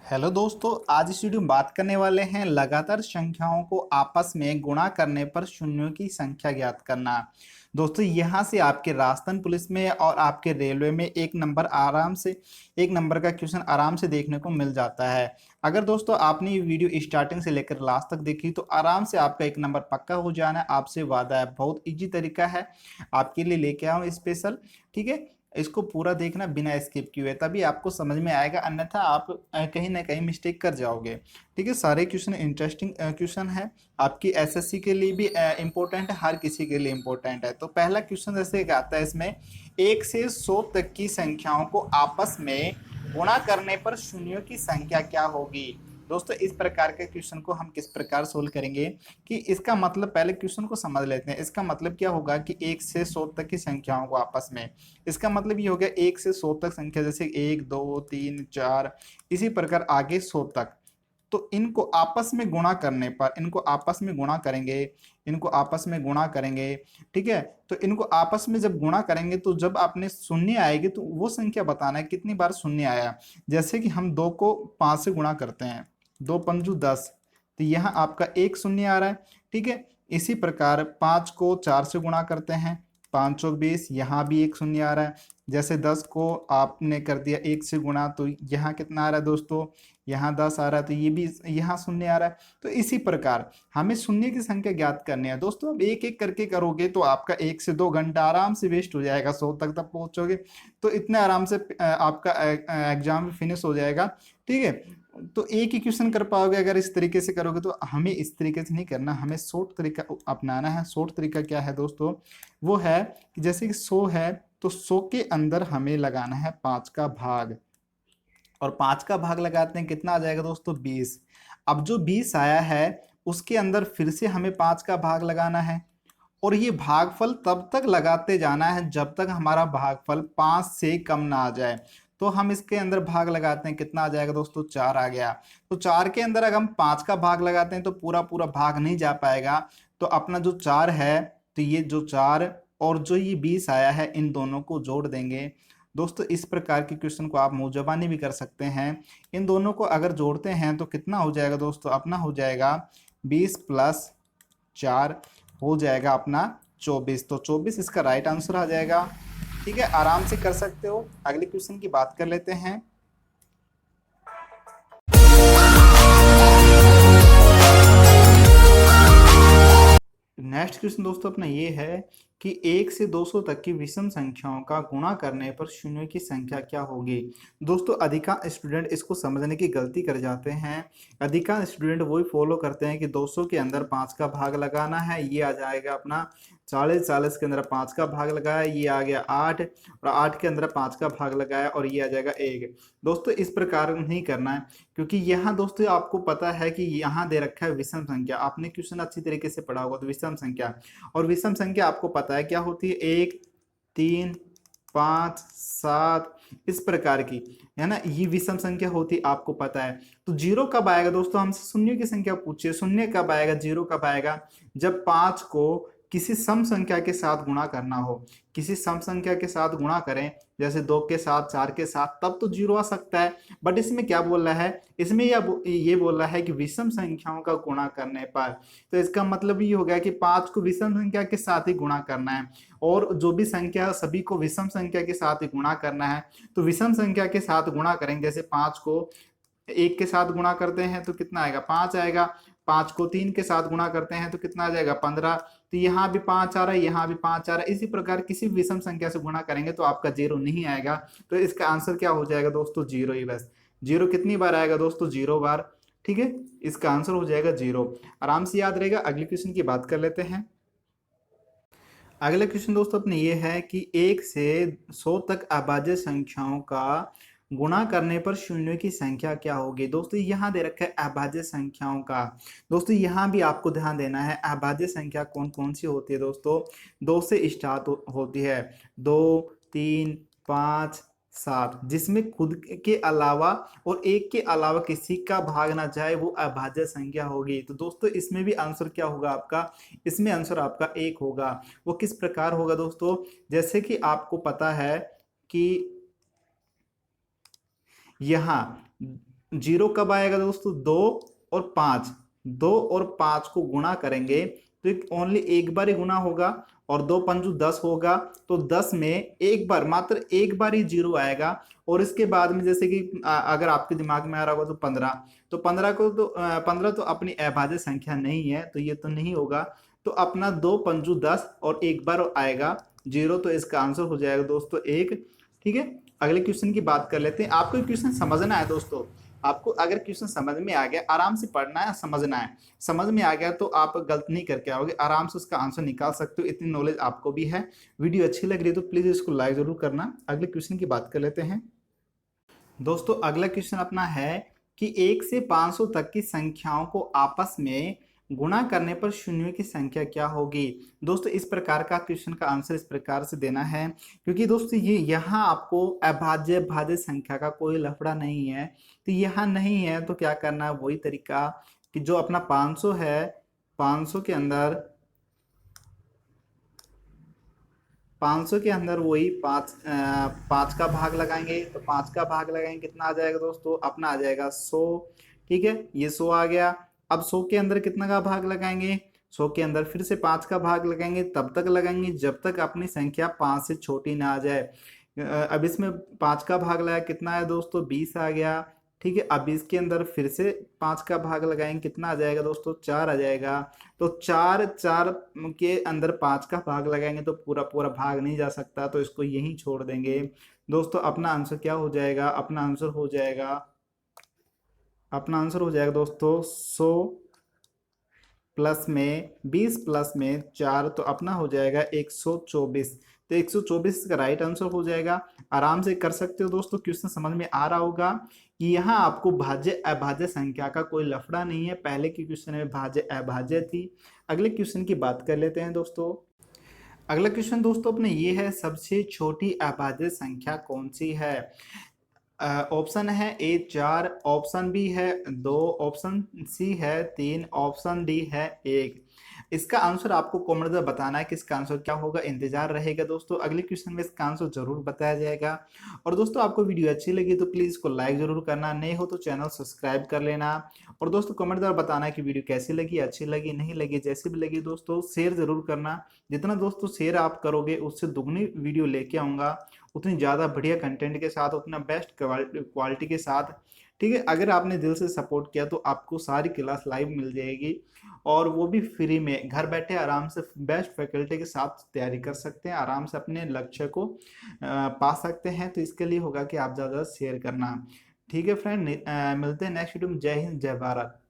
Hello दोस्तों, आज इस वीडियो में बात करने वाले हैं लगातार संख्याओं को आपस में गुणा करने पर शून्यों की संख्या ज्ञात करना। दोस्तों, यहां से आपके राजस्थान पुलिस में और आपके रेलवे में एक नंबर का क्वेश्चन आराम से देखने को मिल जाता है। अगर दोस्तों आपने ये वीडियो स्टार्टिंग से लेकर लास्ट तक देखी तो आराम से आपका एक नंबर पक्का हो जाना है, आपसे वादा है। बहुत इजी तरीका है, आपके लिए लेके आऊँ स्पेशल। ठीक है, इसको पूरा देखना बिना स्किप किए, तभी आपको समझ में आएगा, अन्यथा आप कहीं ना कहीं मिस्टेक कर जाओगे। ठीक है, सारे क्वेश्चन इंटरेस्टिंग क्वेश्चन है, आपकी एसएससी के लिए भी इम्पोर्टेंट है, हर किसी के लिए इम्पोर्टेंट है। तो पहला क्वेश्चन जैसे आता है इसमें, 1 से 100 तक की संख्याओं को आपस में गुणा करने पर शून्यों की संख्या क्या होगी। दोस्तों, इस प्रकार के क्वेश्चन को हम किस प्रकार सोल्व करेंगे कि इसका मतलब, पहले क्वेश्चन को समझ लेते हैं। इसका मतलब क्या होगा कि 1 से 100 तक की संख्याओं को आपस में, इसका मतलब ये हो गया 1 से 100 तक संख्या, जैसे 1 2 3 4 इसी प्रकार आगे 100 तक। तो इनको आपस में गुणा करने पर, इनको आपस में गुणा करेंगे, इनको आपस में गुणा करेंगे। ठीक है, तो इनको आपस में जब गुणा करेंगे तो जब आपने शून्य आएगी तो वो संख्या बताना है कितनी बार शून्य आया। जैसे कि हम 2 को 5 से गुणा करते हैं, 2 पंजू 10, तो यहाँ आपका एक शून्य आ रहा है। ठीक है, इसी प्रकार 5 को 4 से गुणा करते हैं, 5 चौक 20, यहाँ भी एक शून्य आ रहा है। जैसे 10 को आपने कर दिया 1 से गुणा, तो यहाँ कितना आ रहा है दोस्तों, यहाँ 10 आ रहा है, तो ये भी यहाँ शून्य आ रहा है। तो इसी प्रकार हमें शून्य की संख्या ज्ञात करनी है। दोस्तों, अब एक एक करके करोगे तो आपका 1 से 2 घंटा आराम से वेस्ट हो जाएगा, 100 तक तक पहुंचोगे तो इतने आराम से आपका एग्जाम फिनिश हो जाएगा। ठीक है, तो एक ही क्वेश्चन कर पाओगे अगर इस तरीके से करोगे। तो हमें इस तरीके से नहीं करना, हमें शॉर्ट तरीका अपनाना है। शॉर्ट तरीका क्या है दोस्तों, वो है कि जैसे कि 100 है तो 100 के अंदर हमें लगाना है 5 का भाग, और 5 का भाग लगाते हैं, कितना आ जाएगा दोस्तों, 20। अब जो 20 आया है उसके अंदर फिर से हमें 5 का भाग लगाना है, और ये भागफल तब तक लगाते जाना है जब तक हमारा भागफल 5 से कम ना आ जाए। तो हम इसके अंदर भाग लगाते हैं, कितना आ जाएगा दोस्तों, 4 आ गया। तो 4 के अंदर अगर हम 5 का भाग लगाते हैं तो पूरा पूरा भाग नहीं जा पाएगा। तो अपना जो 4 है, तो ये जो 4 और जो ये 20 आया है, इन दोनों को जोड़ देंगे। दोस्तों, इस प्रकार के क्वेश्चन को आप मुंह जबानी भी कर सकते हैं। इन दोनों को अगर जोड़ते हैं तो कितना हो जाएगा दोस्तों, अपना हो जाएगा 20 + 4 हो जाएगा अपना 24। तो 24 इसका राइट आंसर आ जाएगा। ठीक है, आराम से कर सकते हो। अगले क्वेश्चन की बात कर लेते हैं। नेक्स्ट क्वेश्चन दोस्तों अपना ये है कि 1 से 200 तक की विषम संख्याओं का गुणा करने पर शून्य की संख्या क्या होगी। दोस्तों, अधिकांश स्टूडेंट इसको समझने की गलती कर जाते हैं। अधिकांश स्टूडेंट वही फॉलो करते हैं कि 200 के अंदर 5 का भाग लगाना है, ये आ जाएगा अपना 40, 40 के अंदर 5 का भाग लगाया, ये आ गया 8, और 8 के अंदर 5 का भाग लगाया और ये आ जाएगा 1। दोस्तों, इस प्रकार नहीं करना है, क्योंकि यहाँ दोस्तों आपको पता है कि यहाँ दे रखा है विषम संख्या। आपने क्वेश्चन अच्छी तरीके से पढ़ा होगा, तो विषम संख्या, और विषम संख्या आपको पता है क्या होती है, 1 3 5 7 इस प्रकार की, है ना, ये विषम संख्या होती आपको पता है। तो जीरो कब आएगा दोस्तों, हमसे शून्य की संख्या पूछिए, शून्य कब आएगा, जीरो कब आएगा, जब 5 को किसी सम संख्या के साथ गुणा करना हो। किसी सम संख्या के साथ गुणा करें, जैसे 2 के साथ, 4 के साथ, तब तो जीरो आ सकता है। बट इसमें क्या बोल रहा है, इसमें ये बोल रहा है कि विषम संख्याओं का गुणा करने पर। तो इसका मतलब ये हो गया कि 5 को विषम संख्या के साथ ही गुणा करना है, और जो भी संख्या सभी को विषम संख्या के साथ ही गुणा करना है। तो विषम संख्या के साथ गुणा करेंगे, जैसे 5 को 1 के साथ गुणा करते हैं तो कितना आएगा, 5 आएगा। 5 को 3 के साथ गुणा करते हैं तो कितना आ जाएगा, 15। तो यहाँ भी 5 आ रहा है, यहाँ भी 5 आ रहा है। इसी प्रकार किसी विषम संख्या से गुणा करेंगे तो आपका जीरो नहीं आएगा। तो इसका आंसर क्या हो जाएगा दोस्तों, जीरो ही बस। जीरो कितनी बार आएगा दोस्तों, 0 बार। ठीक है, इसका आंसर हो जाएगा 0। आराम से याद रहेगा। अगले क्वेश्चन की बात कर लेते हैं। अगला क्वेश्चन दोस्तों अपने ये है कि 1 से 100 तक अभाज्य संख्याओं का गुणा करने पर शून्य की संख्या क्या होगी। दोस्तों, यहाँ दे रखा है अभाज्य संख्याओं का। दोस्तों, यहाँ भी आपको ध्यान देना है, अभाज्य संख्या कौन कौन सी होती है दोस्तों, 2 से स्टार्ट होती है, 2 3 5 7, जिसमें खुद के अलावा और एक के अलावा किसी का भाग ना जाए, वो अभाज्य संख्या होगी। तो दोस्तों, इसमें भी आंसर क्या होगा आपका, इसमें आंसर आपका 1 होगा। वो किस प्रकार होगा दोस्तों, जैसे कि आपको पता है कि यहाँ जीरो कब आएगा दोस्तों? 2 और 5, 2 और 5 को गुणा करेंगे तो एक ओनली एक बार ही गुना होगा, और 2 पंचू 10 होगा, तो 10 में एक बार, मात्र एक बार ही जीरो आएगा। और इसके बाद में जैसे कि अगर आपके दिमाग में आ रहा होगा तो 15, तो 15 तो अपनी अभाज्य संख्या नहीं है, तो ये तो नहीं होगा। तो अपना 2 पंचू 10 और एक बार आएगा जीरो, तो इसका आंसर हो जाएगा दोस्तों 1। ठीक है, अगले क्वेश्चन की बात कर लेते हैं। आपको क्वेश्चन समझना है दोस्तों, आपको अगर क्वेश्चन समझ में आ गया, आराम से पढ़ना है, समझना है। समझ में आ गया तो आप गलत नहीं करके आओगे, आराम से उसका आंसर निकाल सकते हो, इतनी नॉलेज आपको भी है। वीडियो अच्छी लग रही है तो प्लीज इसको लाइक जरूर करना। अगले क्वेश्चन की बात कर लेते हैं दोस्तों। अगला क्वेश्चन अपना है कि 1 से 500 तक की संख्याओं को आपस में गुणा करने पर शून्यों की संख्या क्या होगी। दोस्तों इस प्रकार का क्वेश्चन का आंसर इस प्रकार से देना है, क्योंकि दोस्तों ये यहाँ आपको अभाज्य भाज्य संख्या का कोई लफड़ा नहीं है, तो यहाँ नहीं है तो क्या करना है, वही तरीका कि जो अपना 500 है, 500 के अंदर 500 के अंदर वही 5 का भाग लगाएंगे, तो 5 का भाग लगाएंगे कितना आ जाएगा दोस्तों, अपना आ जाएगा 100। ठीक है, ये 100 आ गया। अब 100 के अंदर कितना का भाग लगाएंगे, 100 के अंदर फिर से 5 का भाग लगाएंगे, तब तक लगाएंगे जब तक अपनी संख्या 5 से छोटी ना आ जाए। अब इसमें 5 का भाग लगाया कितना है दोस्तों, 20 आ गया। ठीक है, अब इसके अंदर फिर से 5 का भाग लगाएंगे, कितना आ जाएगा दोस्तों, 4 आ जाएगा। तो 4 के अंदर 5 का भाग लगाएंगे तो पूरा पूरा भाग नहीं जा सकता, तो इसको यहीं छोड़ देंगे दोस्तों। अपना आंसर क्या हो जाएगा, अपना आंसर हो जाएगा दोस्तों 100 प्लस में 20 प्लस में 4, तो अपना हो जाएगा 124। तो 124 इसका राइट आंसर हो जाएगा। आराम से कर सकते हो दोस्तों, क्वेश्चन समझ में आ रहा होगा कि यहाँ आपको भाज्य अभाज्य संख्या का कोई लफड़ा नहीं है। पहले के क्वेश्चन में भाज्य अभाज्य थी। अगले क्वेश्चन की बात कर लेते हैं दोस्तों। अगला क्वेश्चन दोस्तों अपने ये है, सबसे छोटी अभाज्य संख्या कौन सी है। ऑप्शन है ए 4, ऑप्शन बी है 2, ऑप्शन सी है 3, ऑप्शन डी है 1। इसका आंसर आपको कमेंट में बताना है कि इसका आंसर क्या होगा, इंतजार रहेगा दोस्तों। अगले क्वेश्चन में इसका आंसर जरूर बताया जाएगा। और दोस्तों आपको वीडियो अच्छी लगी तो प्लीज इसको लाइक जरूर करना, नए हो तो चैनल सब्सक्राइब कर लेना। और दोस्तों कमेंट द्वारा बताना है कि वीडियो कैसी लगी, अच्छी लगी, नहीं लगी, जैसी भी लगी दोस्तों शेयर जरूर करना। जितना दोस्तों शेयर आप करोगे उससे दुगनी वीडियो लेके आऊंगा, उतनी ज़्यादा बढ़िया कंटेंट के साथ, उतना बेस्ट क्वालिटी के साथ। ठीक है, अगर आपने दिल से सपोर्ट किया तो आपको सारी क्लास लाइव मिल जाएगी, और वो भी फ्री में, घर बैठे आराम से बेस्ट फैकल्टी के साथ तैयारी कर सकते हैं, आराम से अपने लक्ष्य को पा सकते हैं। तो इसके लिए होगा कि आप ज़्यादा शेयर करना। ठीक है फ्रेंड, मिलते हैं नेक्स्ट वीडियो में। जय हिंद, जय भारत।